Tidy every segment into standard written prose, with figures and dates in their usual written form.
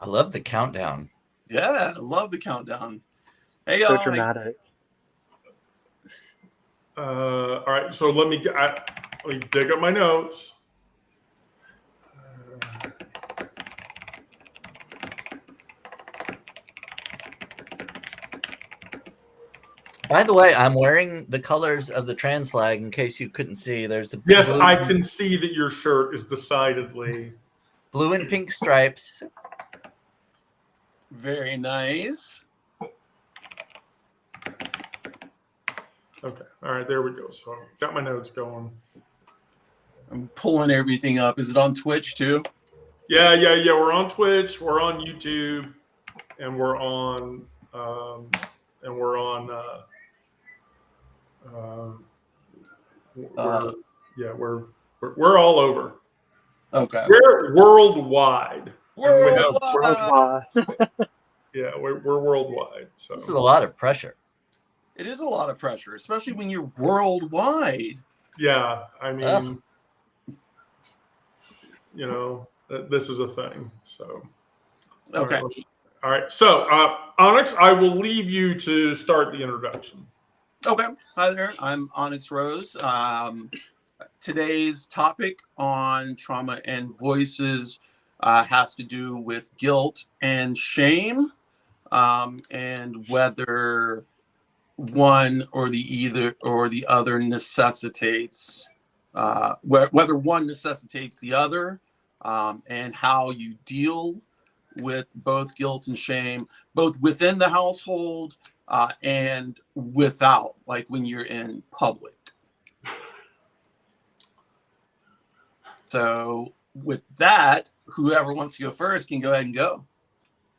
I love the countdown. Yeah, I love the countdown. Hey, So dramatic. All right, so let me dig up my notes. By the way, I'm wearing the colors of the trans flag in case you couldn't see. There's a Yes, I can see that your shirt is decidedly blue and pink stripes. very nice. Okay, all right, there we go. So got my notes going. I'm pulling everything up. Is it on Twitch too? Yeah. We're on Twitch, we're on YouTube, and we're on we're all over. Okay. We're worldwide. Worldwide. Yeah, we're worldwide. So this is a lot of pressure. It is a lot of pressure, especially when you're worldwide. Yeah, I mean, this is a thing. So okay. All right. So Onyx, I will leave you to start the introduction. Okay. Hi there. I'm Onyx Rose. Today's topic on Trauma and Voices has to do with guilt and shame, and whether one or the other necessitates whether one necessitates the other, and how you deal with both guilt and shame, both within the household and without, like when you're in public. So with that, whoever wants to go first can go ahead and go.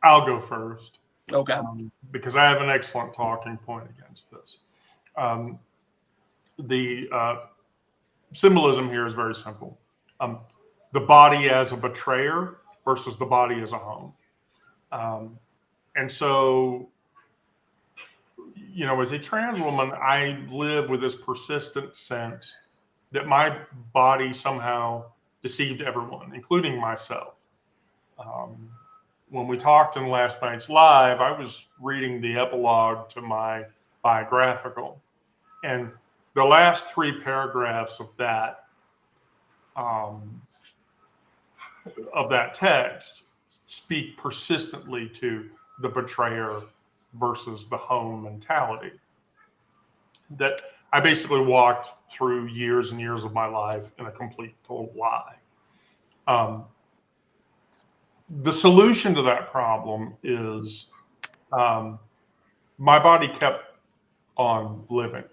I'll go first. Okay. Because I have an excellent talking point against this. The symbolism here is very simple. The body as a betrayer versus the body as a home. And so, as a trans woman, I live with this persistent sense that my body somehow deceived everyone, including myself. When we talked in last night's live, I was reading the epilogue to my biographical, and the last 3 paragraphs of that text speak persistently to the betrayer versus the home mentality. That I basically walked through years and years of my life in a complete total lie. The solution to that problem is my body kept on living,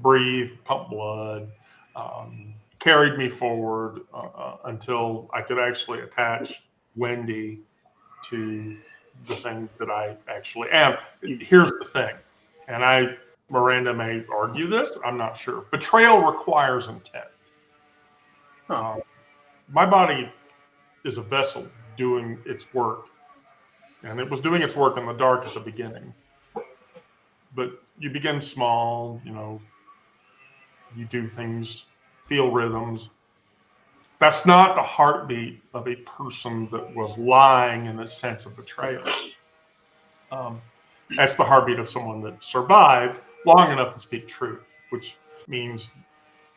breathed, pumped blood, carried me forward until I could actually attach Wendy to the thing that I actually am. Here's the thing, and Miranda may argue this, I'm not sure. Betrayal requires intent. My body is a vessel doing its work, and it was doing its work in the dark at the beginning. But you begin small, you do things, feel rhythms. That's not the heartbeat of a person that was lying in a sense of betrayal. That's the heartbeat of someone that survived long enough to speak truth, which means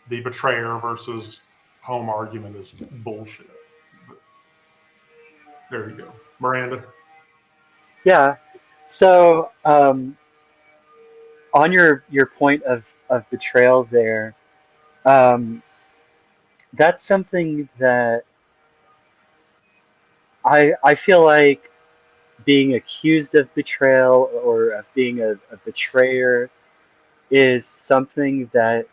the betrayer versus home argument is bullshit. But there you go. Miranda? Yeah. So on your point of betrayal there, that's something that I feel like being accused of betrayal or of being a betrayer is something that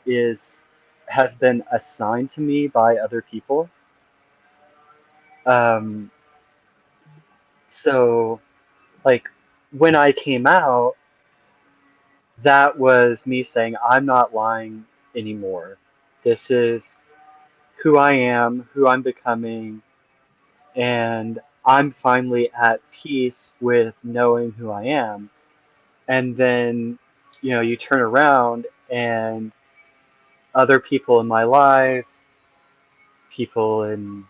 has been assigned to me by other people. So like when I came out, that was me saying, I'm not lying anymore. This is who I am, who I'm becoming, and I'm finally at peace with knowing who I am. And then, you turn around and other people in my life, people in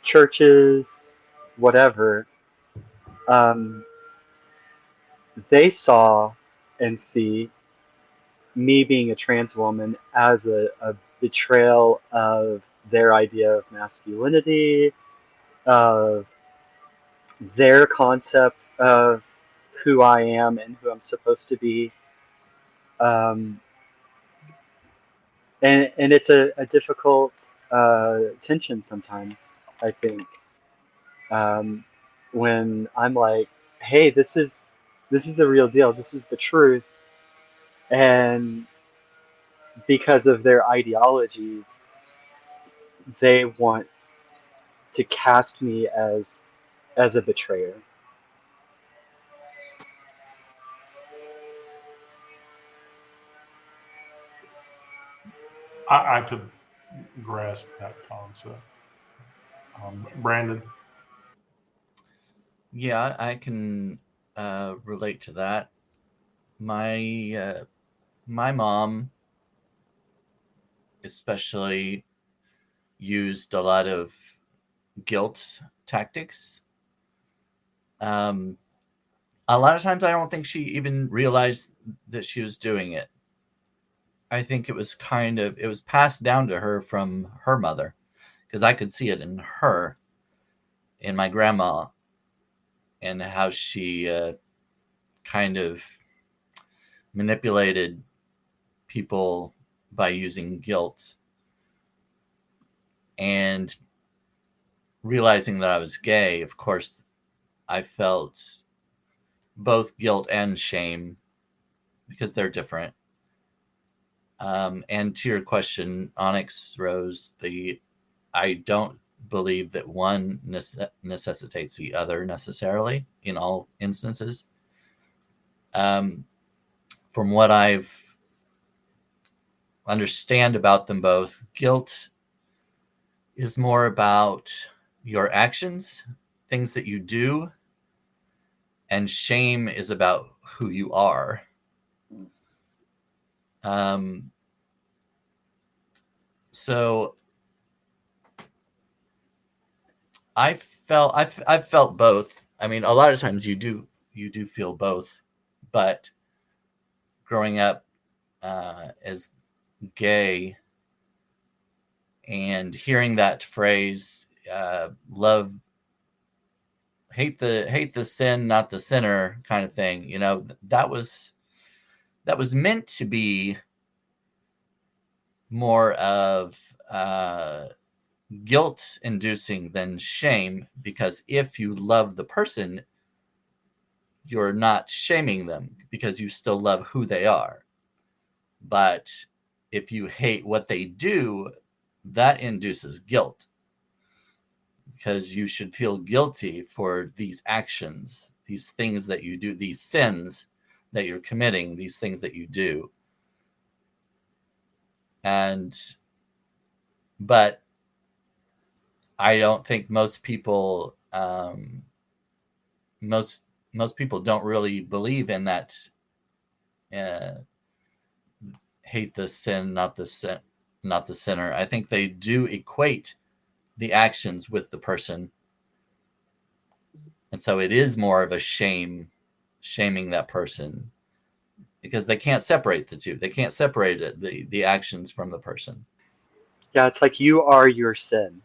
churches, whatever, um, they saw and see me being a trans woman as a betrayal of their idea of masculinity, of their concept of who I am and who I'm supposed to be. Um, and it's a difficult tension sometimes, I think, when I'm like, hey, this is the real deal. This is the truth. And because of their ideologies, they want to cast me as a betrayer. I could grasp that concept. Brandon. Yeah, I can relate to that. My mom especially used a lot of guilt tactics. Um, a lot of times, I don't think she even realized that she was doing it. I think it was passed down to her from her mother, because I could see it in her, in my grandma, and how she kind of manipulated people by using guilt. And realizing that I was gay, of course, I felt both guilt and shame because they're different. And to your question, Onyx Rose, I don't believe that one necessitates the other necessarily in all instances. Um, from what I've understand about them both, guilt is more about your actions, things that you do, and shame is about who you are. Um, so I've felt both. I mean, a lot of times you do feel both, but growing up as gay and hearing that phrase, love, hate the sin, not the sinner, kind of thing. You know, that was meant to be more of guilt inducing than shame, because if you love the person, you're not shaming them because you still love who they are. But if you hate what they do, that induces guilt, because you should feel guilty for these actions, these things that you do, these sins that you're committing, these things that you do. And but I don't think most people most people don't really believe in that uh, hate the sin, not the sinner. I think they do equate the actions with the person, and so it is more of a shaming that person, because they can't separate the two. They can't separate it, the actions from the person. Yeah, it's like you are your sin.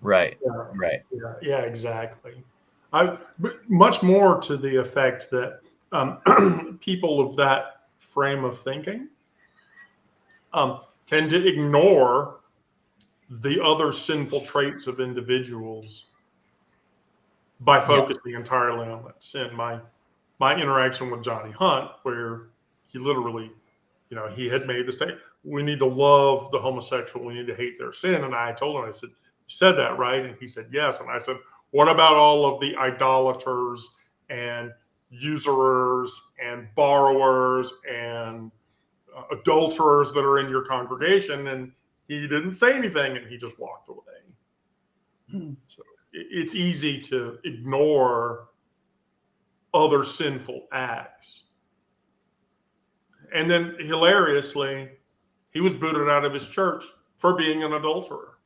Right. Yeah, Right. yeah, exactly. But much more to the effect that people of that frame of thinking tend to ignore the other sinful traits of individuals by Yeah. focusing entirely on that sin. My interaction with Johnny Hunt, where he literally, he had made the statement, we need to love the homosexual, we need to hate their sin. And I told him, I said, you said that, right? And he said, yes. And I said, what about all of the idolaters and usurers and borrowers and adulterers that are in your congregation? And he didn't say anything, and he just walked away. So it's easy to ignore other sinful acts. And then hilariously, he was booted out of his church for being an adulterer.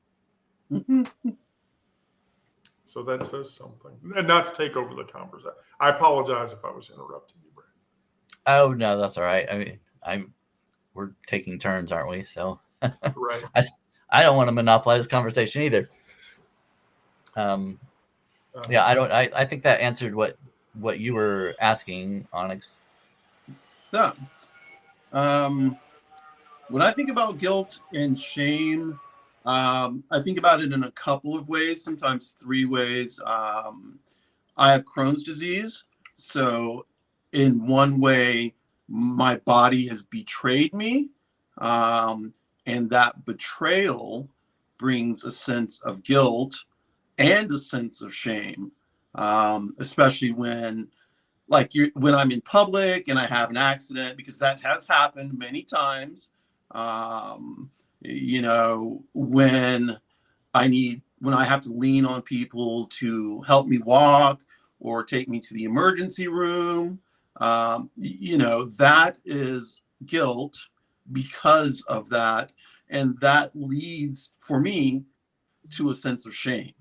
So that says something. And not to take over the conversation. I apologize if I was interrupting you, Brad. Oh no, that's all right. I mean, we're taking turns, aren't we? So Right. I don't want to monopolize the conversation either. Yeah, I think that answered what you were asking, Onyx. Yeah. When I think about guilt and shame, I think about it in a couple of ways, sometimes three ways. I have Crohn's disease. So, in one way, my body has betrayed me. And that betrayal brings a sense of guilt and a sense of shame, especially when when I'm in public and I have an accident, because that has happened many times. When when I have to lean on people to help me walk or take me to the emergency room, that is guilt because of that. And that leads for me to a sense of shame.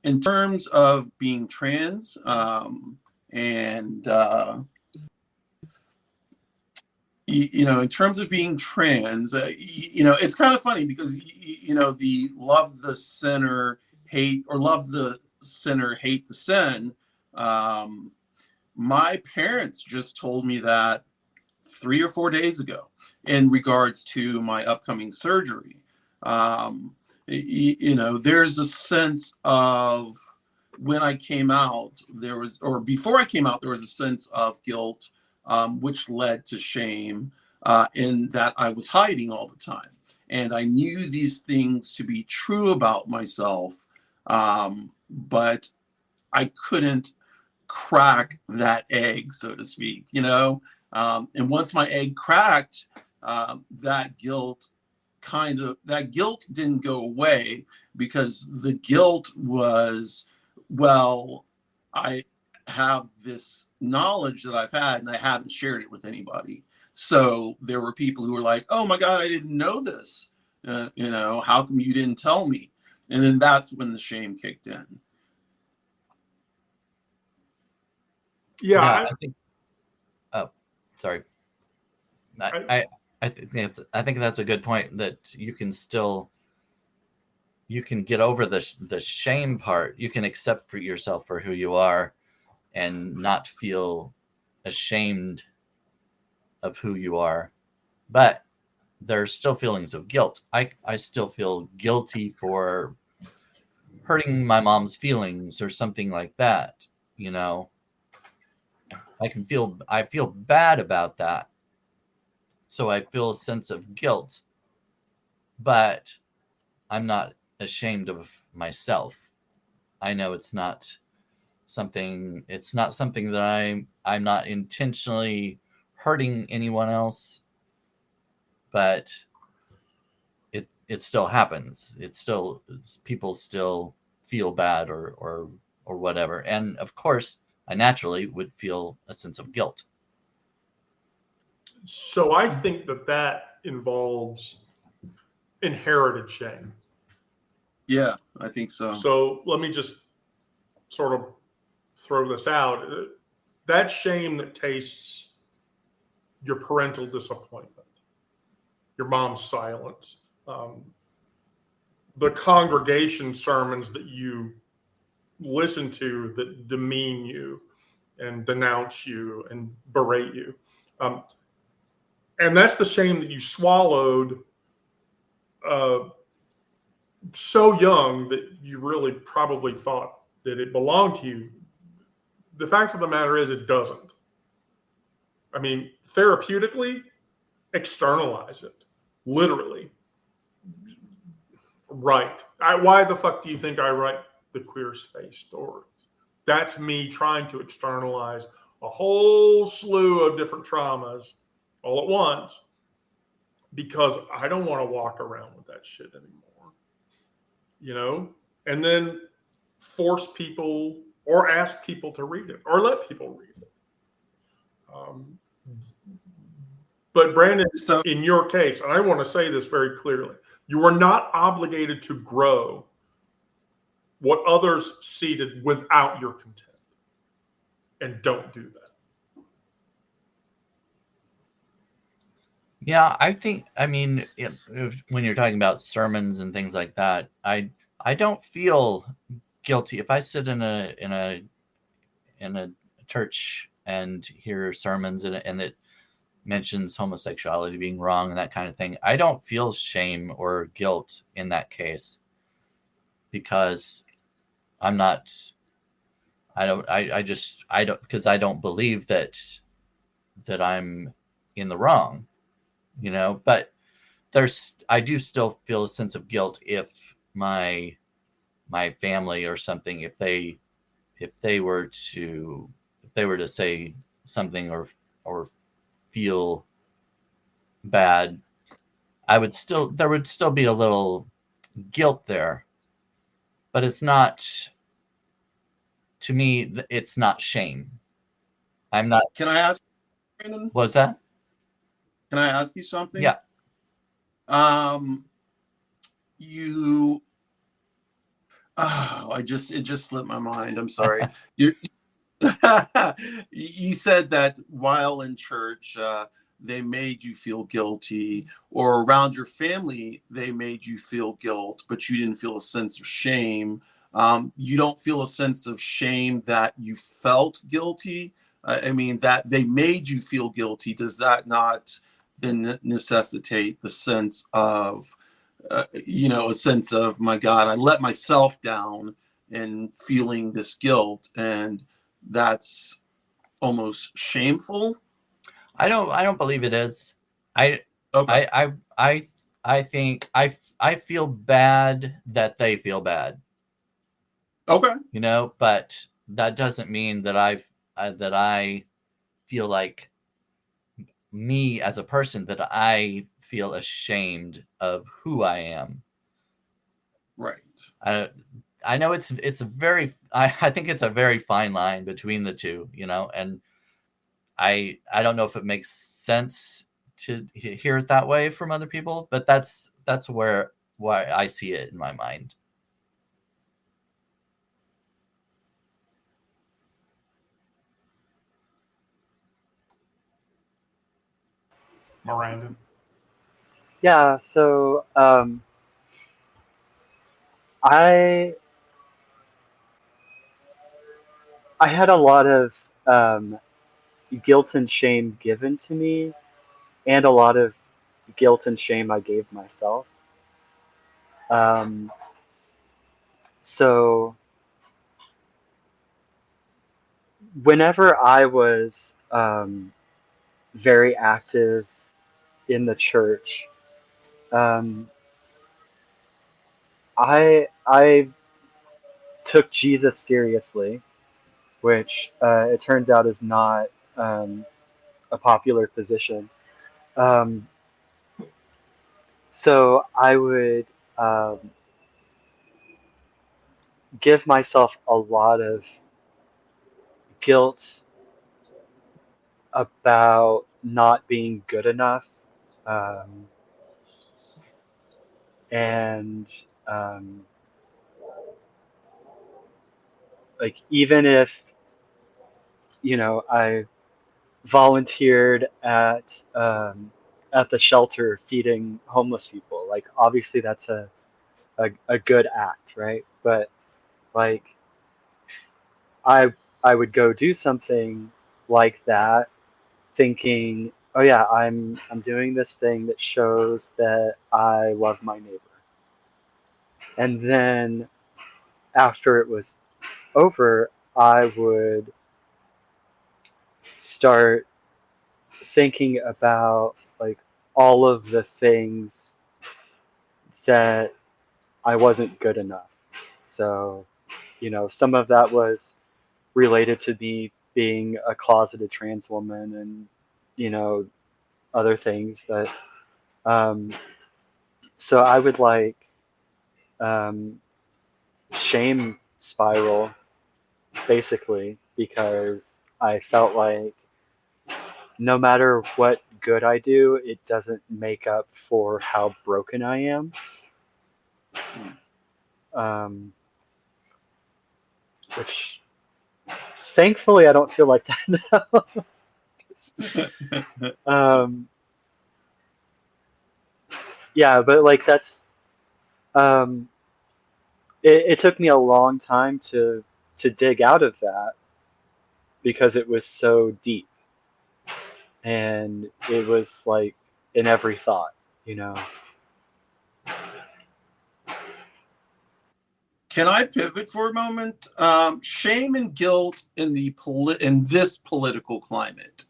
In terms of being trans, in terms of being trans, it's kind of funny because, the love the sinner, hate, or love the sinner, hate the sin. My parents just told me that 3 or 4 days ago in regards to my upcoming surgery. There's a sense of when I came out, before I came out, there was a sense of guilt, which led to shame, in that I was hiding all the time. And I knew these things to be true about myself, but I couldn't crack that egg, so to speak, and once my egg cracked, that guilt didn't go away, because the guilt was, well, I have this knowledge that I've had and I haven't shared it with anybody. So there were people who were like, oh my God, I didn't know this. How come you didn't tell me? And then that's when the shame kicked in. Yeah. I think. Oh, sorry. I think that's a good point, that you can get over the shame part. You can accept for yourself for who you are and not feel ashamed of who you are. But there's still feelings of guilt. I still feel guilty for hurting my mom's feelings or something like that. I feel bad about that. So I feel a sense of guilt, but I'm not ashamed of myself. I know it's not something that I'm not intentionally hurting anyone else, but it still happens. People still feel bad or whatever. And of course, I naturally would feel a sense of guilt. So I think that involves inherited shame. Yeah, I think so. So let me just sort of throw this out. That shame that tastes your parental disappointment, your mom's silence, the congregation sermons that you listen to that demean you and denounce you and berate you. And that's the shame that you swallowed so young that you really probably thought that it belonged to you. The fact of the matter is, it doesn't. I mean, therapeutically, externalize it, literally. Write. Why the fuck do you think I write the queer space stories? That's me trying to externalize a whole slew of different traumas all at once, because I don't want to walk around with that shit anymore. And then force people or ask people to read it or let people read it. But Brandon, in your case, and I want to say this very clearly, you are not obligated to grow what others seeded without your consent. And don't do that. Yeah, I think, I mean, when you're talking about sermons and things like that, I don't feel guilty if I sit in a church and hear sermons and it mentions homosexuality being wrong and that kind of thing. I don't feel shame or guilt in that case because I'm not. I don't. I just. I don't, because I don't believe that I'm in the wrong. But I do still feel a sense of guilt if my family or something, if they were to say something or feel bad, there would still be a little guilt there, but it's not, to me, it's not shame. I'm not. Can I ask, Brandon? Was that? Can I ask you something? Yeah. You. Oh, it just slipped my mind. I'm sorry. You you said that while in church, they made you feel guilty, or around your family, they made you feel guilt, but you didn't feel a sense of shame. You don't feel a sense of shame that you felt guilty. I mean, that they made you feel guilty. Does that not then necessitate the sense of, a sense of, my God, I let myself down and feeling this guilt, and that's almost shameful? I don't believe it is. I Okay. I think I feel bad that they feel bad. Okay. But that doesn't mean that I feel like, me as a person, that I feel ashamed of who I am. Right. I know it's a very, I think it's a very fine line between the two, and I don't know if it makes sense to hear it that way from other people, but that's why I see it in my mind. Miranda. Yeah, so I had a lot of guilt and shame given to me, and a lot of guilt and shame I gave myself. Um, so whenever I was very active in the church, um, I took Jesus seriously, which it turns out is not um, a popular position. Um, so I would um, give myself a lot of guilt about not being good enough, um, and um, like, even if I volunteered at the shelter feeding homeless people, like, obviously that's a good act, right? But like, I I would go do something like that, thinking, oh yeah, I'm doing this thing that shows that I love my neighbor. And then after it was over, I would start thinking about, like, all of the things that I wasn't good enough. So, some of that was related to me being a closeted trans woman, and other things. But um, so I would, like, um, shame spiral, basically, because I felt like no matter what good I do, it doesn't make up for how broken I am. Um, which thankfully I don't feel like that now. Yeah, but like that's it took me a long time to dig out of that because it was so deep and it was like in every thought, you know. Can I pivot for a moment? Shame and guilt in in this political climate.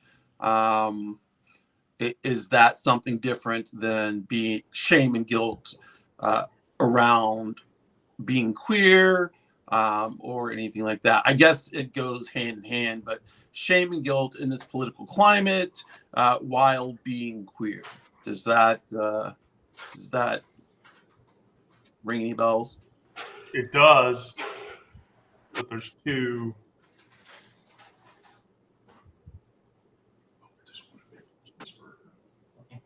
Is that something different than being shame and guilt around being queer or anything like that? I guess it goes hand in hand, but shame and guilt in this political climate while being queer. Does that ring any bells? It does, but there's two. Okay.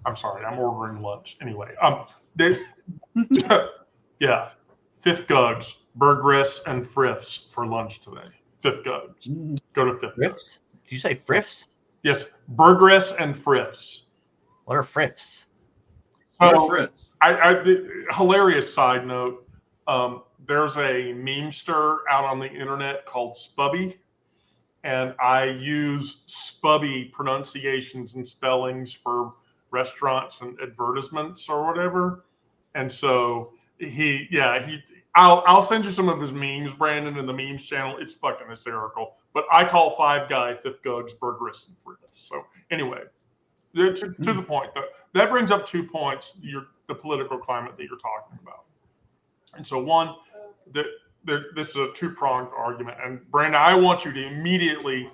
I'm sorry, I'm ordering lunch. Anyway, yeah, Fifth Gugs, Burgess and Friffs for lunch today. Fifth Gugs. Go to Fifth Gugs. Friffs? Did you say friffs? Yes, Burgess and Friffs. What are friffs? So, Fritz? Hilarious side note. There's a memester out on the internet called Spubby, and I use Spubby pronunciations and spellings for restaurants and advertisements or whatever. And so I'll send you some of his memes, Brandon, in the memes channel. It's fucking hysterical. But I call Five Guy Fifth Gugs, Burgess, and Fritters. So anyway, to the point, that brings up 2 points, the political climate that you're talking about. And so one, this is a two-pronged argument. And Brandon, I want you to immediately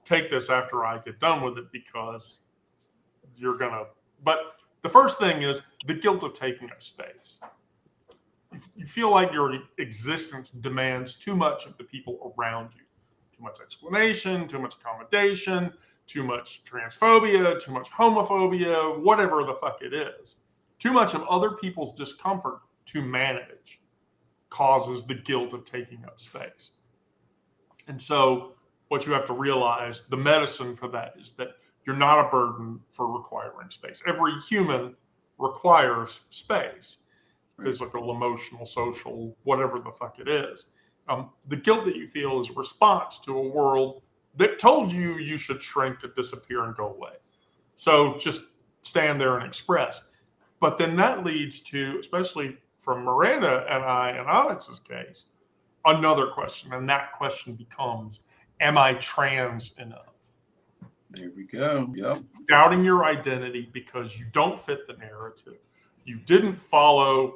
take this after I get done with it because you're going to. But the first thing is the guilt of taking up space. You feel like your existence demands too much of the people around you. Too much explanation, too much accommodation, too much transphobia, too much homophobia, whatever the fuck it is. Too much of other people's discomfort to manage causes the guilt of taking up space. And so what you have to realize, the medicine for that is that you're not a burden for requiring space. Every human requires space, physical, emotional, social, whatever the fuck it is. The guilt that you feel is a response to a world that told you you should shrink and disappear and go away. So just stand there and express. But then that leads to, especially from Miranda and I and Onyx's case, another question. And that question becomes, am I trans enough? There we go. Yep. Doubting your identity because you don't fit the narrative. You didn't follow,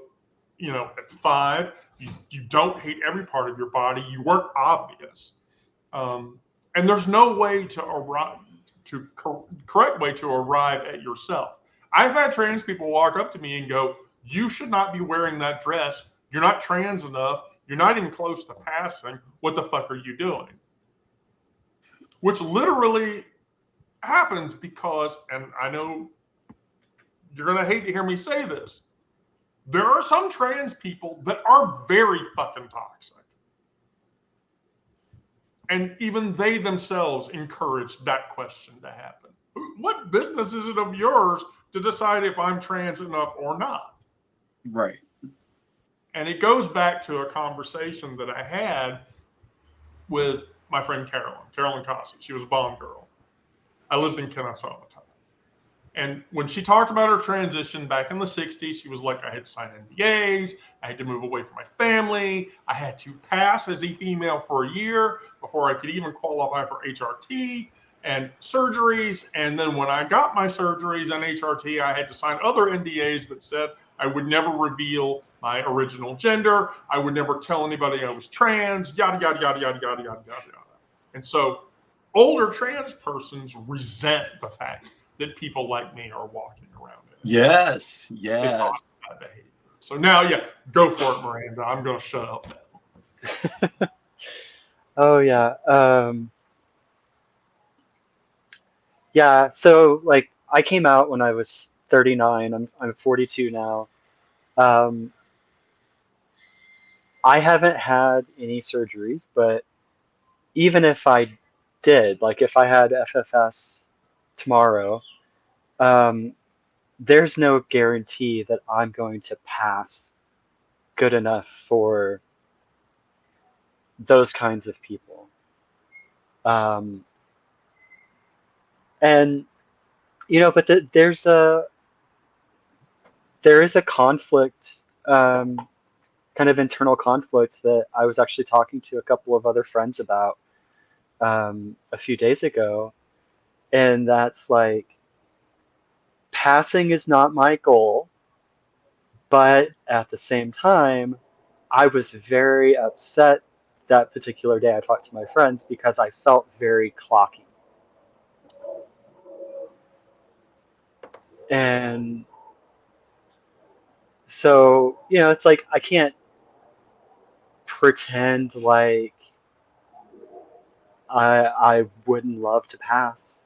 at 5. You don't hate every part of your body. You weren't obvious. And there's no way to arrive, correct way to arrive at yourself. I've had trans people walk up to me and go, you should not be wearing that dress. You're not trans enough. You're not even close to passing. What the fuck are you doing? Which literally happens because, and I know you're going to hate to hear me say this, there are some trans people that are very fucking toxic. And even they themselves encourage that question to happen. What business is it of yours to decide if I'm trans enough or not? Right. And it goes back to a conversation that I had with my friend Carolyn Cossey. She was a Bond girl. I lived in Kennesaw at the time. And when she talked about her transition back in the 60s, she was like, I had to sign NDAs. I had to move away from my family. I had to pass as a female for a year before I could even qualify for HRT and surgeries. And then when I got my surgeries and HRT, I had to sign other NDAs that said I would never reveal my original gender. I would never tell anybody I was trans, yada, yada, yada, yada, yada, yada, yada. And so older trans persons resent the fact that people like me are walking around it. Yes. So now, go for it, Miranda. I'm going to shut up now. Oh, yeah. Yeah, so, like, I came out when I was 39. I'm 42 now. Um, I haven't had any surgeries, but even if I did, like if I had FFS tomorrow, um, there's no guarantee that I'm going to pass good enough for those kinds of people. Um, and but there is a conflict, kind of internal conflict that I was actually talking to a couple of other friends about a few days ago, and that's like passing is not my goal, but at the same time, I was very upset that particular day I talked to my friends because I felt very clocky. And so, it's like I can't pretend like I wouldn't love to pass,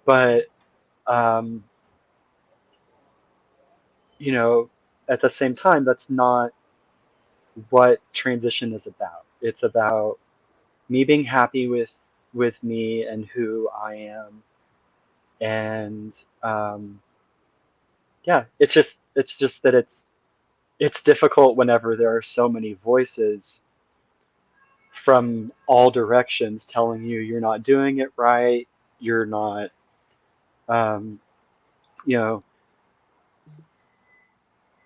but um, at the same time, that's not what transition is about. It's about me being happy with me and who I am, and yeah, it's just that it's difficult whenever there are so many voices from all directions telling you you're not doing it right, you're not, um, you know,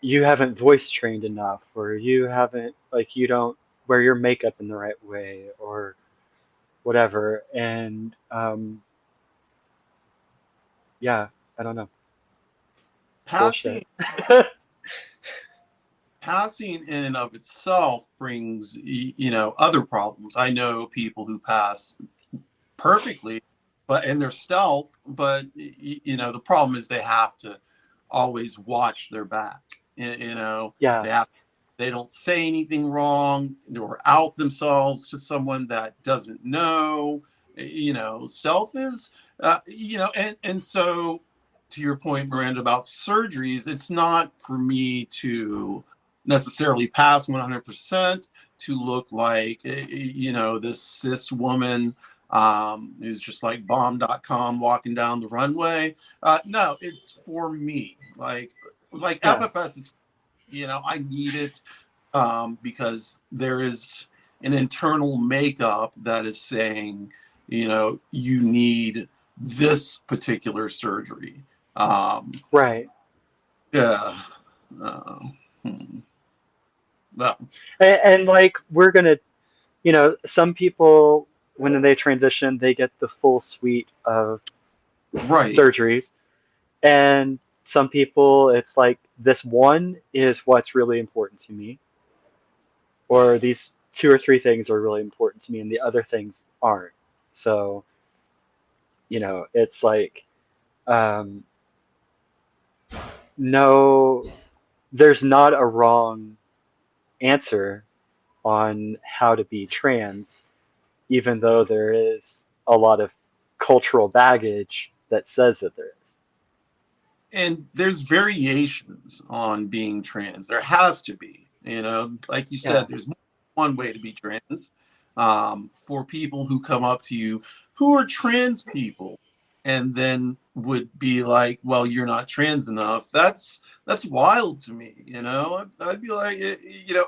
you haven't voice trained enough, or you haven't, like, you don't wear your makeup in the right way, or whatever. And yeah, I don't know. It's Passing bullshit. passing in and of itself brings other problems. I know people who pass perfectly, but in their stealth, but the problem is they have to always watch their back. Yeah, They don't say anything wrong or out themselves to someone that doesn't know. Stealth is, and so to your point, Miranda, about surgeries, it's not for me to necessarily pass 100% to look like, this cis woman who's just like bomb.com walking down the runway. No, it's for me. Like yeah, FFS is, I need it because there is an internal makeup that is saying, you need this particular surgery. Um, right. yeah. Uh, hmm. Well, And like we're gonna, some people when they transition, they get the full suite of right. surgeries, and some people it's like this one is what's really important to me, or these two or three things are really important to me, and the other things aren't. So, it's like, um, no, there's not a wrong answer on how to be trans, even though there is a lot of cultural baggage that says that there is. And there's variations on being trans. There has to be, like you Yeah, said, there's one way to be trans. For people who come up to you who are trans people and then would be like, well, you're not trans enough. That's wild to me. I'd be like,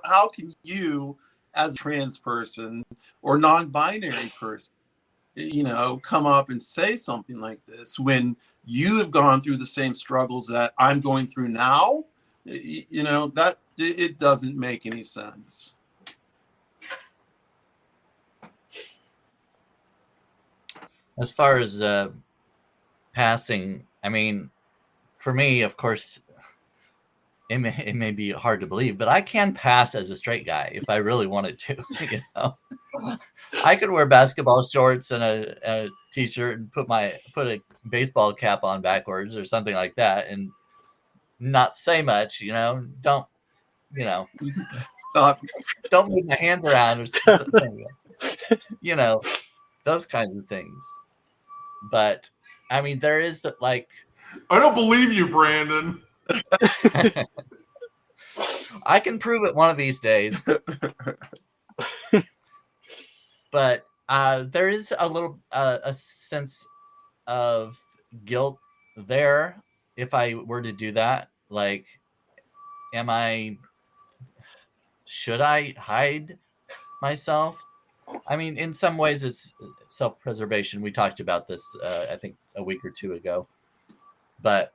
how can you as a trans person or non-binary person come up and say something like this when you have gone through the same struggles that I'm going through now? That it doesn't make any sense. As far as passing, I mean, for me, of course, it may be hard to believe, but I can pass as a straight guy if I really wanted to. I could wear basketball shorts and a t-shirt and put a baseball cap on backwards or something like that, and not say much. Don't you know? Uh, Don't move my hands around or something. Those kinds of things. But I mean, there is like I don't believe you, Brandon. I can prove it one of these days. But there is a sense of guilt there if I were to do that. Like, should I hide myself? I mean, in some ways, it's self-preservation. We talked about this, I think, a week or two ago. But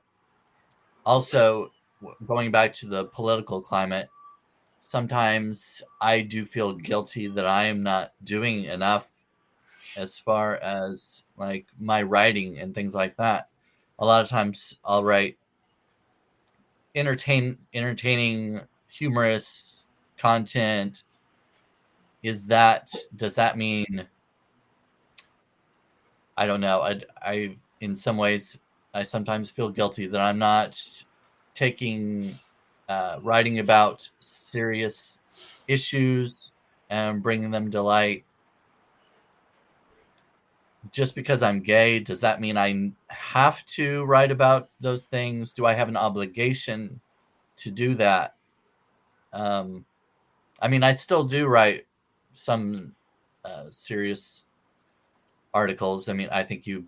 also, going back to the political climate, sometimes I do feel guilty that I am not doing enough as far as like my writing and things like that. A lot of times I'll write entertaining, humorous content. Does that mean, I don't know. I in some ways I sometimes feel guilty that I'm not taking writing about serious issues and bringing them to light. Just because I'm gay, does that mean I have to write about those things? Do I have an obligation to do that? I mean, I still do write some serious articles. I mean, I think you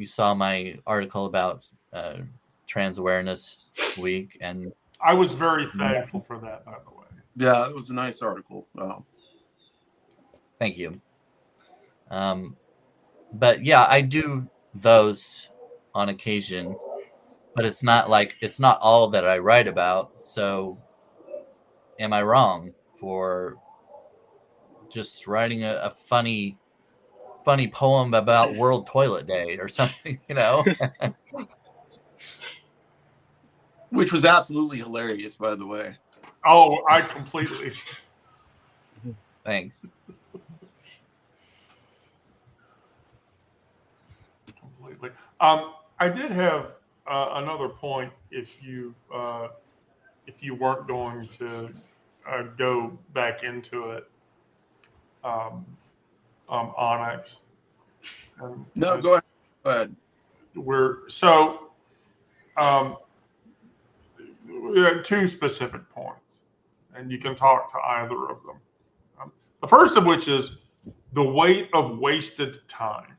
saw my article about Trans Awareness Week, and I was very thankful for that, by the way. Yeah, it was a nice article. thank you. But yeah, I do those on occasion, but it's not all that I write about. So am I wrong for just writing a funny poem about World Toilet Day or something, Which was absolutely hilarious, by the way. Oh, I completely. Thanks. Completely. I did have another point. If you weren't going to go back into it, Onyx. No, go ahead. Go ahead. We have two specific points, and you can talk to either of them. The first of which is the weight of wasted time.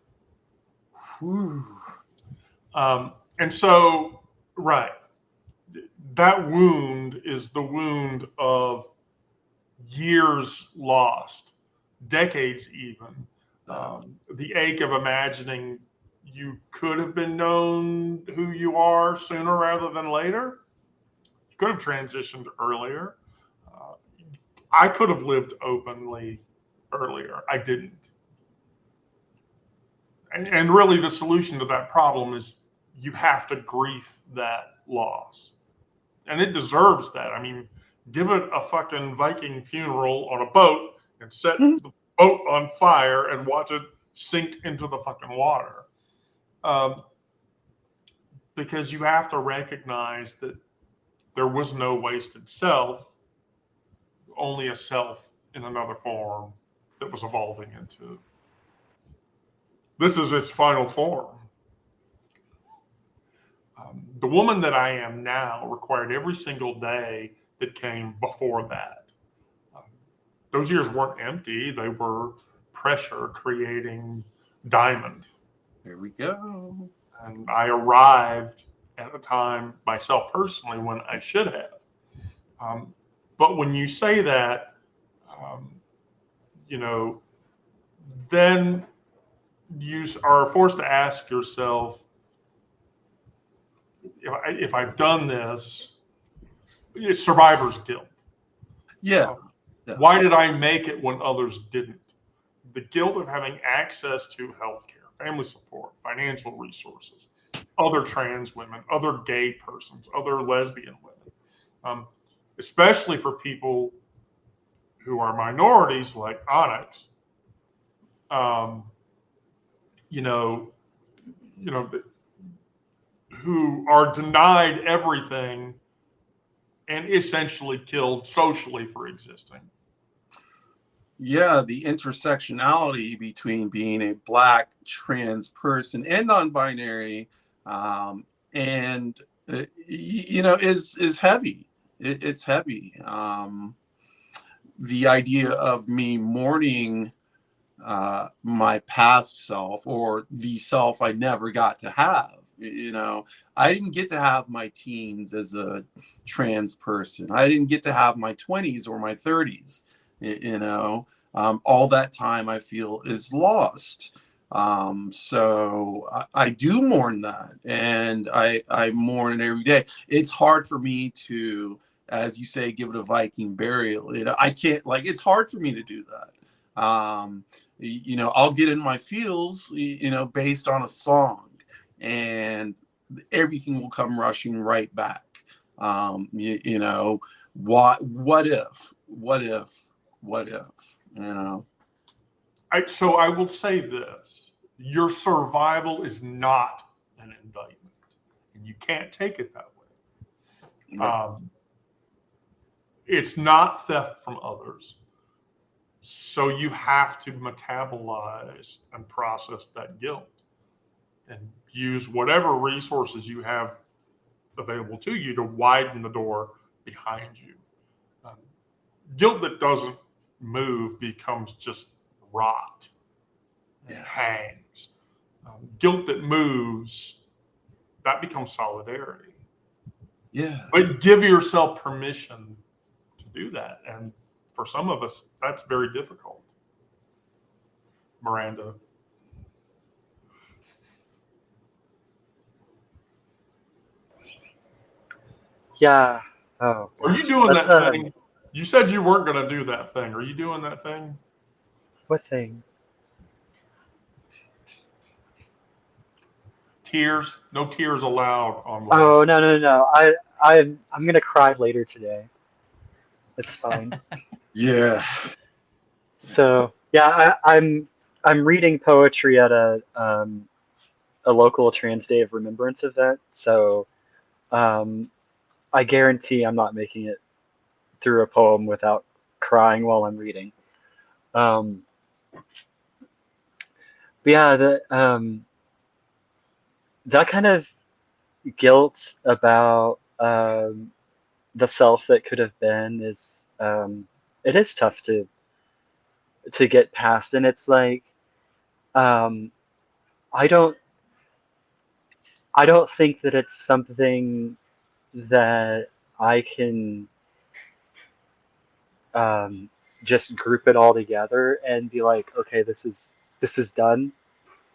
Whew. And so, right, that wound is the wound of years lost, decades even. The ache of imagining you could have been known who you are sooner rather than later. You could have transitioned earlier. I could have lived openly earlier. I didn't. And really, the solution to that problem is you have to grieve that loss. And it deserves that. I mean, give it a fucking Viking funeral on a boat and set the boat on fire and watch it sink into the fucking water. Because you have to recognize that there was no wasted self, only a self in another form that was evolving into. This is its final form. The woman that I am now required every single day that came before that. Those years weren't empty. They were pressure creating diamond. Here we go. And I arrived at a time myself personally when I should have. But when you say that, then you are forced to ask yourself, if I've done this, it's survivor's guilt. Yeah. Why did I make it when others didn't? The guilt of having access to healthcare, family support, financial resources, other trans women, other gay persons, other lesbian women, especially for people who are minorities like Onyx, who are denied everything and essentially killed socially for existing. Yeah, the intersectionality between being a Black trans person and non-binary, is heavy. It's heavy. The idea of me mourning my past self, or the self I never got to have. I didn't get to have my teens as a trans person. I didn't get to have my 20s or my 30s. All that time I feel is lost. So I do mourn that, and I mourn it every day. It's hard for me to, as you say, give it a Viking burial. I can't, like, it's hard for me to do that. I'll get in my feels, based on a song, and everything will come rushing right back. What if, what if, So I will say this: your survival is not an indictment, and you can't take it that way. Right. It's not theft from others. So you have to metabolize and process that guilt and use whatever resources you have available to you to widen the door behind you. Um, Guilt that doesn't move becomes just rot and hangs. Guilt that moves, that becomes solidarity. Yeah. But give yourself permission to do that. And for some of us, that's very difficult. Miranda. Yeah. Oh Are you gosh. doing That's that thing? You said you weren't going to do that thing. Are you doing that thing? what thing? Tears? No tears allowed on live Oh stream. no. I'm gonna cry later today. It's fine. Yeah. So yeah, I'm reading poetry at a local Trans Day of Remembrance event. So um, I guarantee I'm not making it through a poem without crying while I'm reading. Um, but yeah, that kind of guilt about the self that could have been is it is tough to get past, and it's like um, I don't I don't think that it's something that I can um, just group it all together and be like, okay, this is done,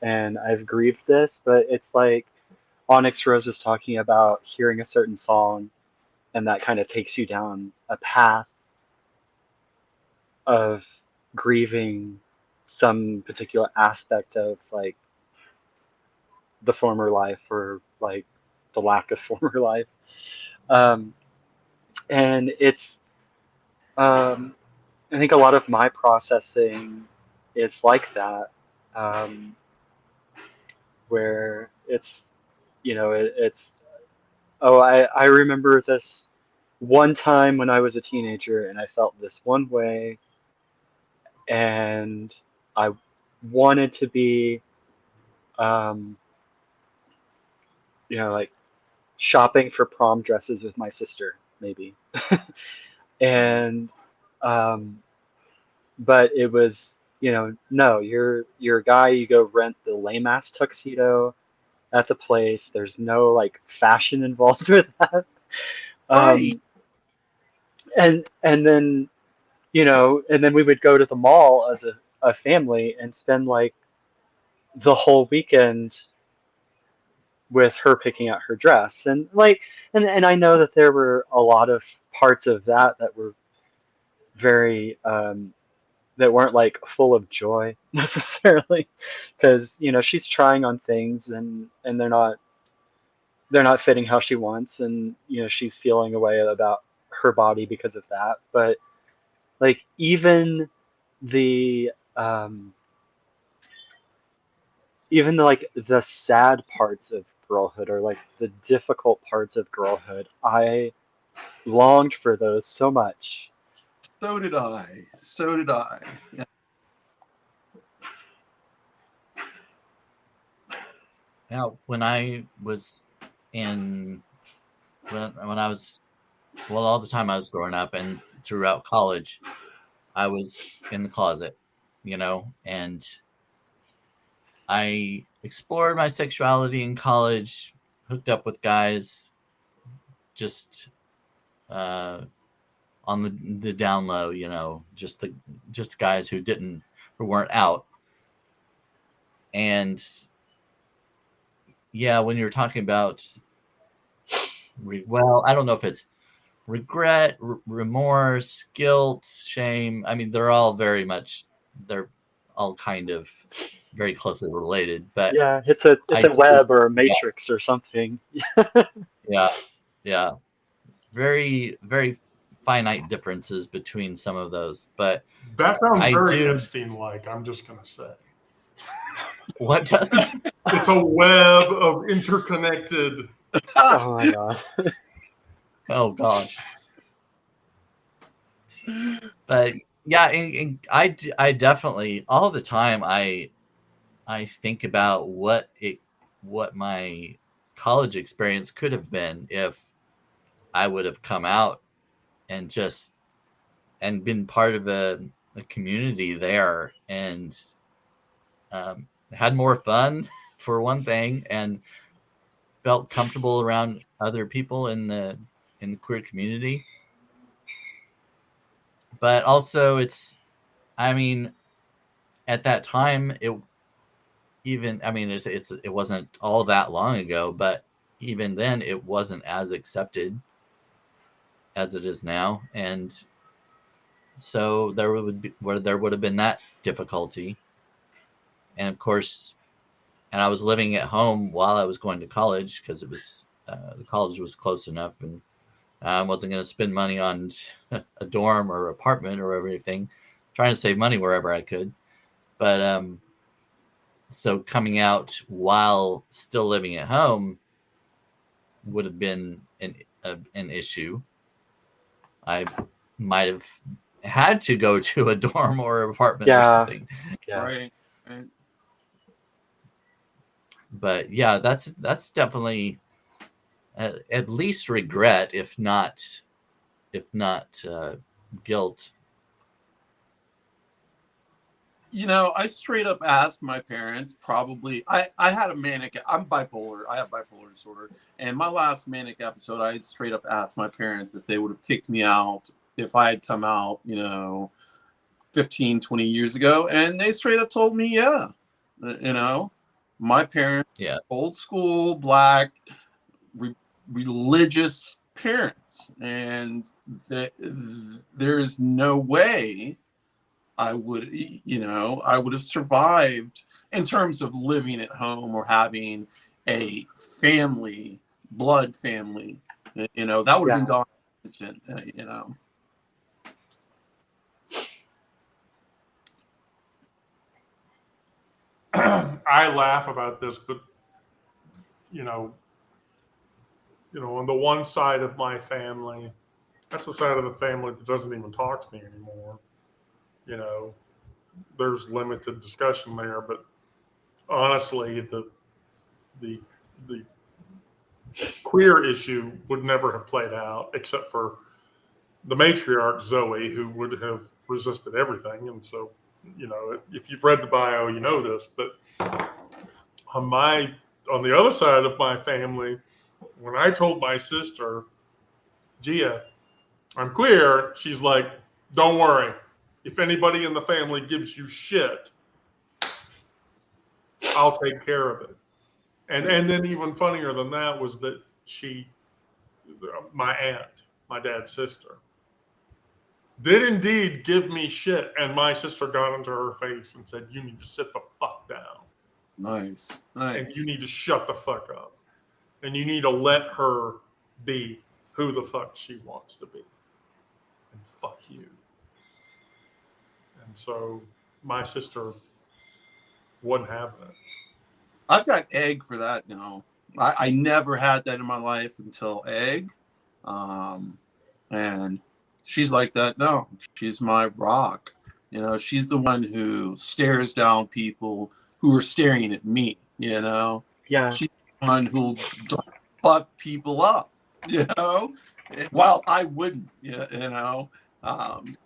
and I've grieved this. But it's like Onyx Rose was talking about hearing a certain song, and that kind of takes you down a path of grieving some particular aspect of like the former life, or like the lack of former life. Um, and it's um, I think a lot of my processing is like that, um, where it's, it's, oh, I remember this one time when I was a teenager and I felt this one way, and I wanted to be, um, like shopping for prom dresses with my sister, maybe. And, um, but it was, no, you're a guy, you go rent the lame ass tuxedo at the place. There's no like fashion involved with that. Right. Um, and then, and then we would go to the mall as a family and spend like the whole weekend with her picking out her dress. And like, and I know that there were a lot of parts of that were very that weren't like full of joy necessarily, because she's trying on things, and they're not fitting how she wants, and she's feeling a way about her body because of that. But like the um like the sad parts of girlhood, or like the difficult parts of girlhood, I longed for those so much. So did I. So did I. Yeah. Now, when I was in when I was well, all the time I was growing up and throughout college, I was in the closet, and I explored my sexuality in college, hooked up with guys, just on the down low, just guys who weren't out. And yeah, when you're talking about, well, I don't know if it's regret, remorse, guilt, shame. I mean, they're all kind of very closely related. But Yeah, it's a web or a matrix or something. Yeah, very very finite differences between some of those. But that sounds very Epstein-like. I'm just gonna say. What does? It's a web of interconnected. Oh my god. Oh gosh. But yeah, and I definitely all the time I think about what my college experience could have been if I would have come out and been part of a community there, and had more fun for one thing, and felt comfortable around other people in the queer community. But also I mean, at that time, it wasn't all that long ago, but even then it wasn't as accepted as it is now. And so there would have been that difficulty. And of course, and I was living at home while I was going to college, because it was the college was close enough, and I wasn't going to spend money on a dorm or apartment or everything, trying to save money wherever I could. But so coming out while still living at home would have been an issue. I might have had to go to a dorm or apartment or something. Yeah. Right. But yeah, that's definitely at least regret, if not guilt. I straight up asked my parents, probably, I had I'm bipolar. I have bipolar disorder. And my last manic episode, I straight up asked my parents if they would have kicked me out if I had come out, 15, 20 years ago. And they straight up told me, yeah. My parents, old school, Black, religious parents. And there's no way I would have survived in terms of living at home or having a family, blood family. That would have been gone instant. I laugh about this, but on the one side of my family, that's the side of the family that doesn't even talk to me anymore. There's limited discussion there, but honestly, the queer issue would never have played out except for the matriarch Zoe, who would have resisted everything. And so, if you've read the bio, you know this. But on the other side of my family, when I told my sister, Gia, I'm queer, she's like, don't worry. If anybody in the family gives you shit, I'll take care of it. And then even funnier than that was that my aunt, my dad's sister, did indeed give me shit. And my sister got into her face and said, you need to sit the fuck down. Nice. And you need to shut the fuck up. And you need to let her be who the fuck she wants to be. And fuck you. And so my sister wasn't having it. I've got egg for that now. I never had that in my life until egg. And she's like that. No, she's my rock. She's the one who stares down people who are staring at me, Yeah. She's the one who'll fuck people up, While I wouldn't,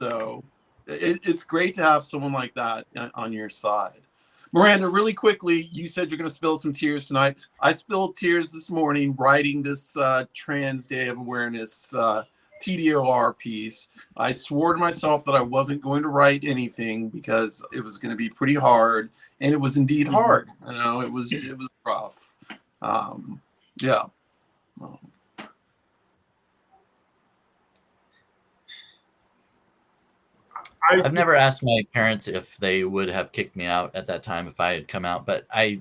so it's great to have someone like that on your side. Miranda, really quickly, you said you're going to spill some tears tonight. I spilled tears this morning writing this Trans Day of Awareness TDOR piece. I swore to myself that I wasn't going to write anything because it was going to be pretty hard, and it was indeed hard. It was rough. Yeah. I've never asked my parents if they would have kicked me out at that time if I had come out, but I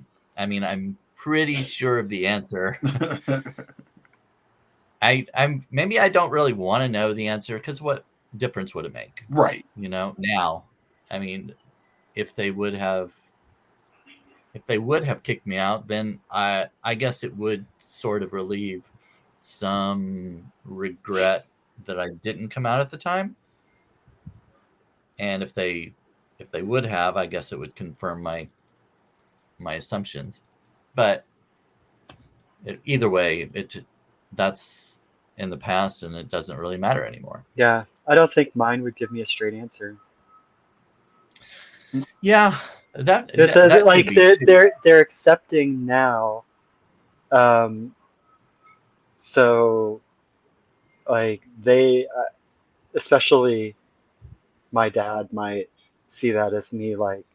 mean, I'm pretty sure of the answer. I'm maybe I don't really want to know the answer because what difference would it make? Right. Now, I mean, if they would have kicked me out, then I guess it would sort of relieve some regret that I didn't come out at the time. And if they would have, I guess it would confirm my assumptions. But either way, that's in the past, and it doesn't really matter anymore. Yeah, I don't think mine would give me a straight answer. Yeah, that like they're accepting now. So like they, especially my dad, might see that as me like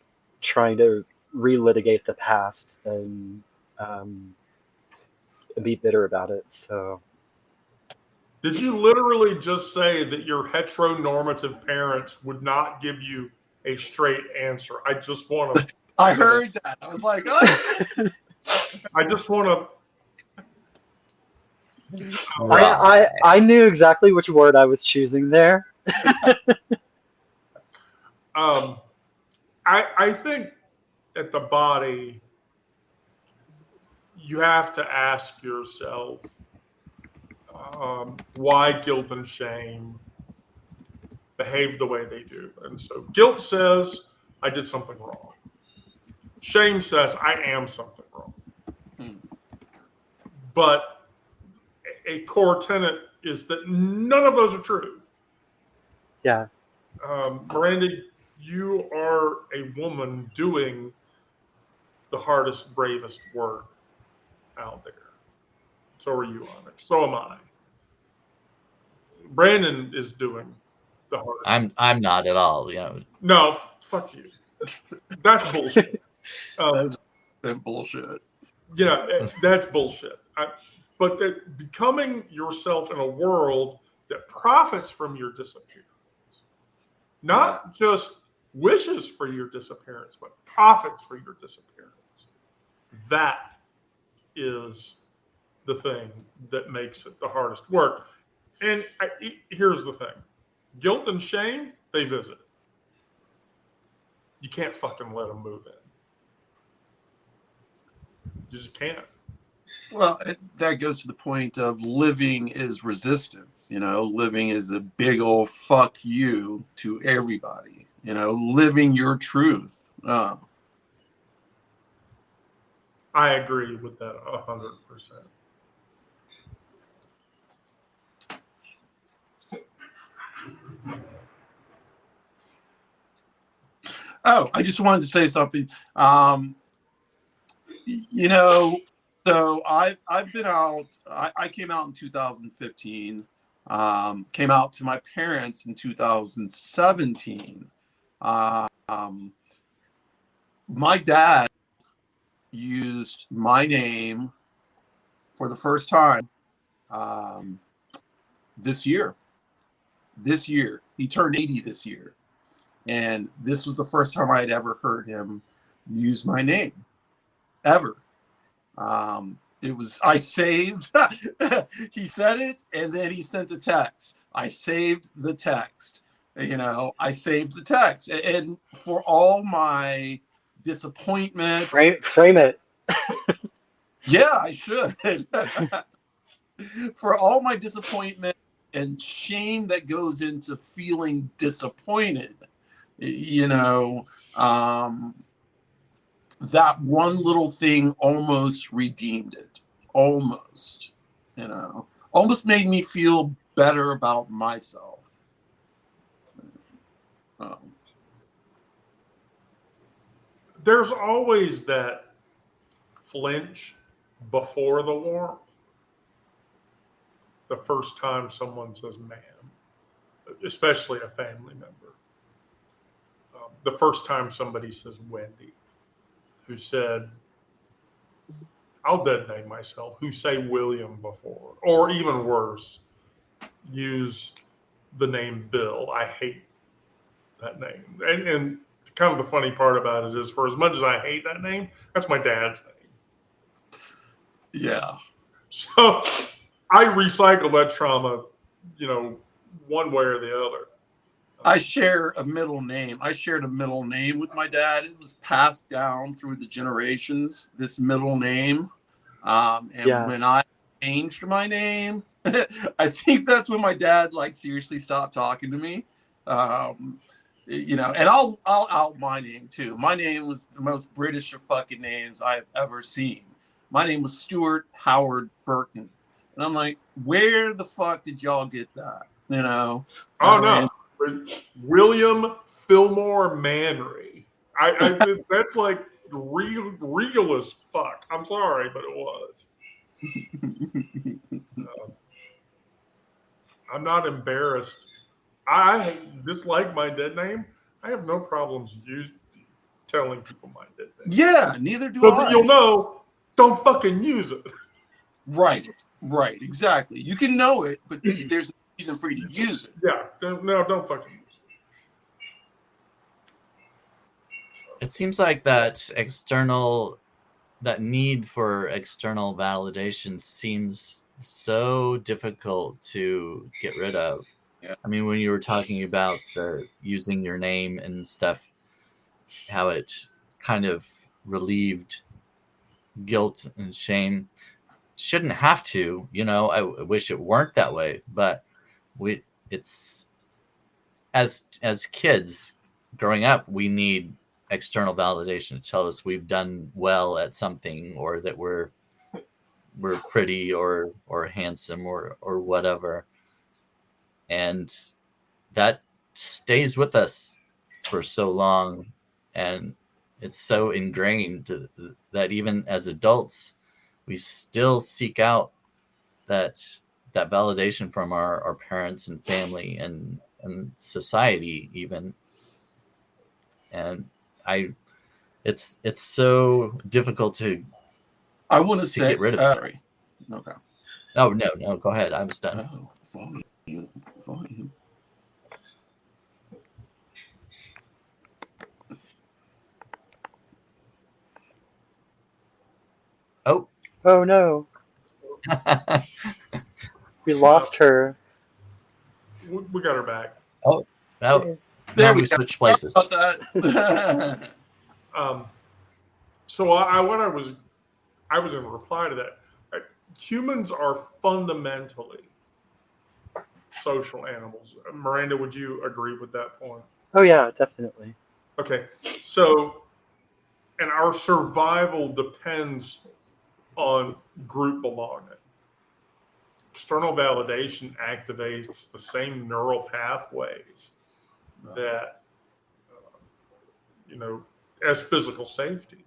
trying to relitigate the past and be bitter about it. So did you literally just say that your heteronormative parents would not give you a straight answer? I just want to. I heard that. I was like, oh. I just want to. I knew exactly which word I was choosing there. I think at the body, you have to ask yourself why guilt and shame behave the way they do. And so guilt says, I did something wrong. Shame says, I am something wrong. But a core tenet is that none of those are true. Yeah. Miranda, you are a woman doing the hardest, bravest work out there. So are you, Onyx. So am I. Brandon is doing the hardest. I'm not at all. No, fuck you. That's bullshit. That's bullshit. Yeah, that's bullshit. But that becoming yourself in a world that profits from your disappearance, not just wishes for your disappearance, but profits for your disappearance. That is the thing that makes it the hardest work. And here's the thing. Guilt and shame, they visit. You can't fucking let them move in. You just can't. Well, that goes to the point of living is resistance. Living is a big old fuck you to everybody. Living your truth. I agree with that 100%. Oh, I just wanted to say something. So I've been out. I came out in 2015. Came out to my parents in 2017. My dad used my name for the first time this year. He turned 80 this year. And this was the first time I had ever heard him use my name, ever. I saved, he said it, and then he sent a text. I saved the text, I saved the text. And for all my disappointment. Frame it. Yeah, I should. For all my disappointment and shame that goes into feeling disappointed, that one little thing almost redeemed it. Almost made me feel better about myself. There's always that flinch before the warmth. The first time someone says "ma'am," especially a family member. The first time somebody says "Wendy," who said, I'll dead name myself, who say William before, or even worse, use the name Bill. I hate that name. And kind of the funny part about it is, for as much as I hate that name, that's my dad's name. Yeah. So I recycle that trauma, one way or the other. I share a middle name. I shared a middle name with my dad. It was passed down through the generations, this middle name. When I changed my name, I think that's when my dad seriously stopped talking to me. And I'll out my name too. My name was the most British of fucking names I've ever seen. My name was Stuart Howard Burton. And I'm like, where the fuck did y'all get that? Oh, no. William Fillmore Manry. I that's like real as fuck. I'm sorry, but it was. I'm not embarrassed. I dislike my dead name. I have no problems telling people my dead name. Yeah, neither do so I. That you'll know, don't fucking use it. Right, exactly. You can know it, but there's no reason for you to use it. Yeah, don't fucking use it. It seems like that need for external validation seems so difficult to get rid of. Yeah. I mean, when you were talking about the using your name and stuff, how it kind of relieved guilt and shame, shouldn't have to, I wish it weren't that way, but it's as kids growing up, we need external validation to tell us we've done well at something, or that we're pretty or handsome or whatever, and that stays with us for so long, and it's so ingrained that even as adults we still seek out that validation from our parents and family and society even. And it's so difficult to get rid of it. Sorry. Okay. Oh no, go ahead. I was done. Volume. Oh no. We lost her. We got her back. Oh, There now we switched places. So I was in reply to that. Humans are fundamentally social animals. Miranda, would you agree with that point? Oh yeah, definitely. Okay, so and our survival depends on group belonging. External validation activates the same neural pathways that, as physical safety.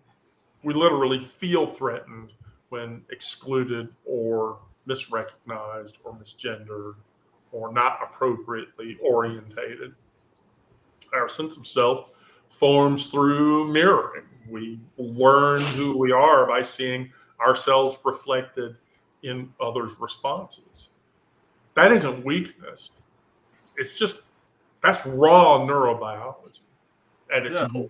We literally feel threatened when excluded or misrecognized or misgendered or not appropriately orientated. Our sense of self forms through mirroring. We learn who we are by seeing ourselves reflected in others' responses. That isn't weakness. It's just, that's raw neurobiology at its core.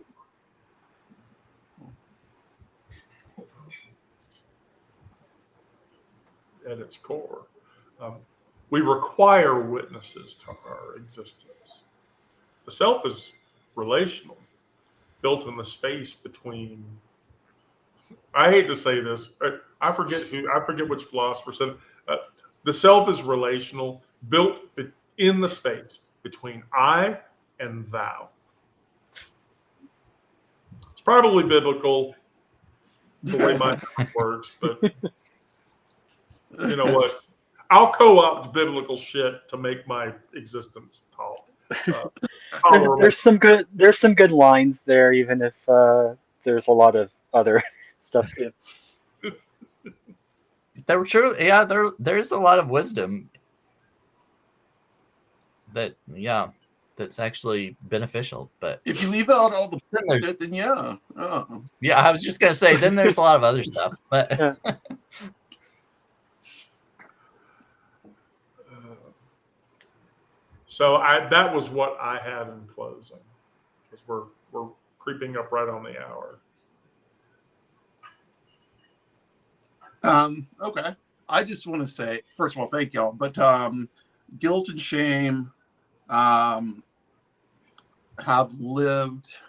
At its core. We require witnesses to our existence. The self is relational, built in the space between. I hate to say this. I forget which philosopher said the self is relational, built in the space between I and thou. It's probably biblical the way my works, but you know what? I'll co-opt biblical shit to make my existence tolerable. There's some good lines there, even if there's a lot of other stuff too. There's a lot of wisdom that's actually beneficial. But if you leave out all the bullshit, then yeah. Oh. Yeah, I was just gonna say. Then there's a lot of other stuff, but Yeah. So that was what I had in closing, because we're creeping up right on the hour. Okay. I just want to say, first of all, thank y'all. But guilt and shame have lived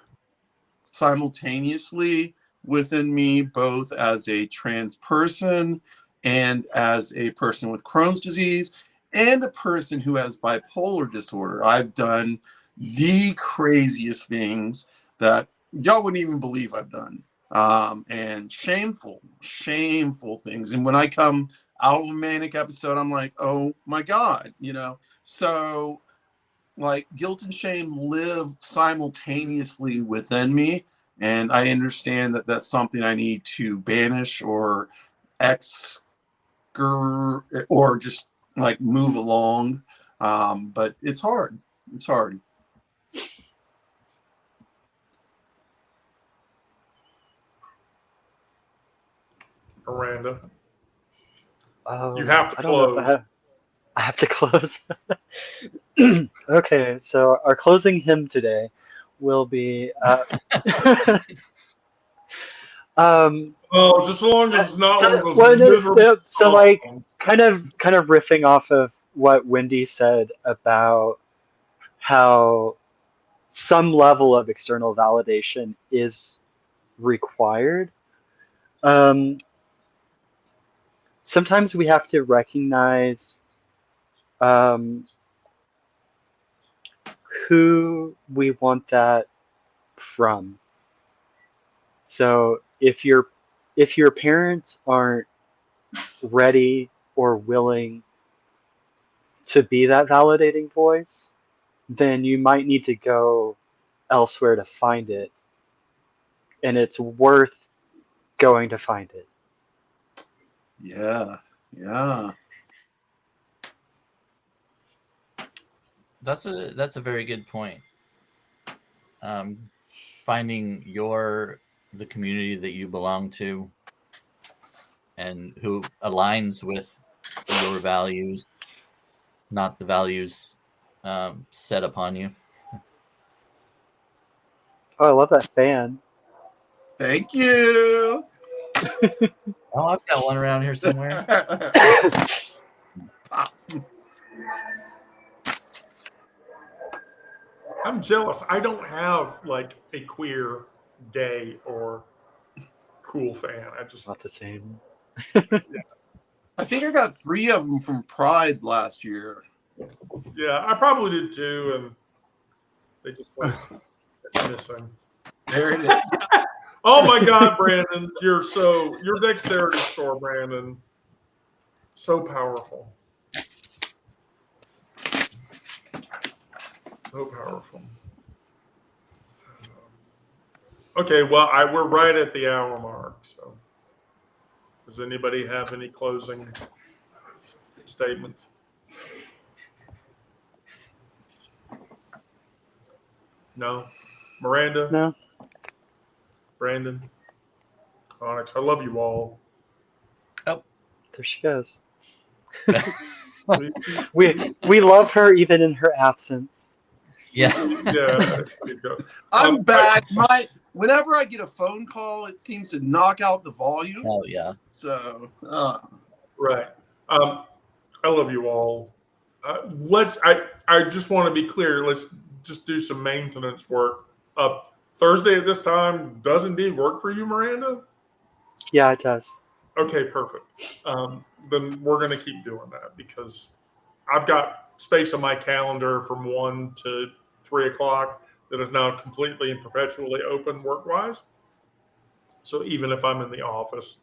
simultaneously within me, both as a trans person and as a person with Crohn's disease and a person who has bipolar disorder. I've done the craziest things that y'all wouldn't even believe I've done. And shameful things. And when I come out of a manic episode, I'm like, oh my God, so like guilt and shame live simultaneously within me. And I understand that that's something I need to banish or or just like move along. But it's hard. It's hard. Miranda, Oh, you have to I don't know if close. I have to close. Okay, so our closing hymn today will be Oh, just as long as it's not one of those well, miserable so like songs. kind of riffing off of what Wendy said about how some level of external validation is required. Sometimes we have to recognize who we want that from. So if your parents aren't ready or willing to be that validating voice, then you might need to go elsewhere to find it. And it's worth going to find it. Yeah. that's a very good point. Finding the community that you belong to and who aligns with your values, not the values set upon you. Oh, I love that fan. Thank you. Oh, I've got one around here somewhere. I'm jealous. I don't have like a queer, gay, or cool fan. I just Not the same. I think I got 3 of them from Pride last year. Yeah, I probably did too, and they just went missing. There it is. Oh my God, Brandon, your dexterity score, Brandon, so powerful, so powerful. Okay, well, we're right at the hour mark. So, does anybody have any closing statements? No, Miranda. No. Brandon, Onyx, I love you all. Oh, there she goes. we love her even in her absence. Yeah. Yeah. I'm back. Whenever I get a phone call, it seems to knock out the volume. Oh yeah. So. Right. I love you all. I just want to be clear. Let's just do some maintenance work. Thursday at this time does indeed work for you, Miranda? Yeah, it does. Okay, perfect. Then we're going to keep doing that because I've got space on my calendar from 1 to 3 o'clock that is now completely and perpetually open work-wise. So even if I'm in the office,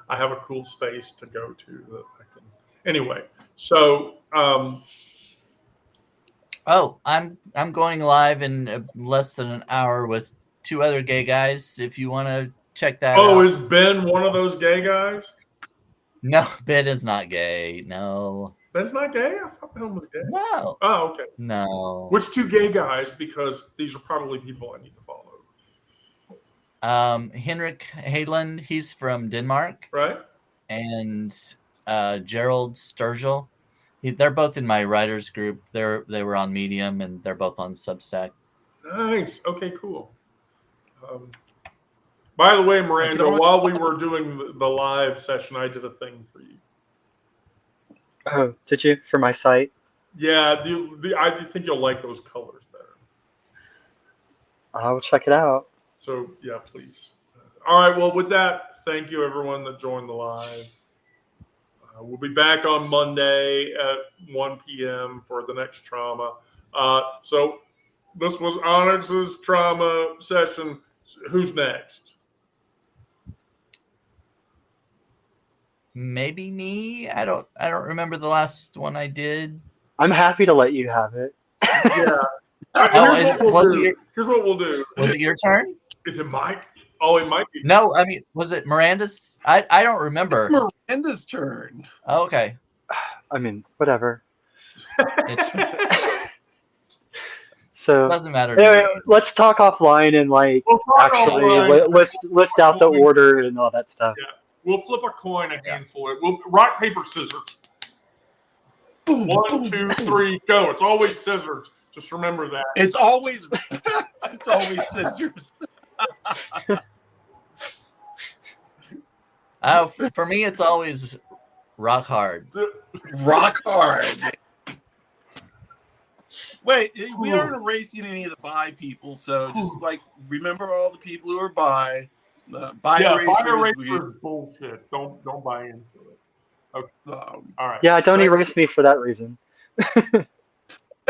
I have a cool space to go to that I can Anyway, so Oh, I'm going live in less than an hour with 2 other gay guys. If you want to check that oh, out. is Ben one of those gay guys? No, Ben is not gay. No. Ben's not gay? I thought Ben was gay. No. Oh, okay. No. Which 2 gay guys? Because these are probably people I need to follow. Henrik Hayland, he's from Denmark, Right? and Gerald Sturgill. They're both in my writers group. They were on Medium, and they're both on Substack. Nice. Okay, cool. By the way, Miranda, while we were doing the live session, I did a thing for you. Oh, did you? For my site? Yeah, I think you'll like those colors better. I'll check it out. So, yeah, please. All right, well, with that, thank you, everyone that joined the live. We'll be back on Monday at 1 p.m. for the next trauma. So this was Onyx's trauma session. Who's next? Maybe me. I don't remember the last one I did. I'm happy to let you have it. Yeah. Here's what we'll do. Was it your turn? Is it Mike? Oh, it might be. No, I mean, was it Miranda's? I don't remember. It's Miranda's turn. Oh, okay. I mean, whatever. It So doesn't matter. anyway, let's talk offline and like We'll talk actually offline. list out the order and all that stuff. Yeah. We'll flip a coin, a handful. We'll rock, paper, scissors. Boom, 1, boom, 2, boom. 3, go. It's always scissors. Just remember that. It's always scissors. For me, it's always rock hard. Rock hard. Wait, we aren't erasing any of the bi people, so just like remember all the people who are bi. Bi erasure is bullshit. Don't buy into it. Okay. All right. Yeah, don't erase me for that reason.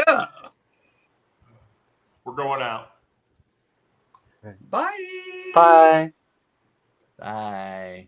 Yeah. We're going out. Bye. Bye. Bye.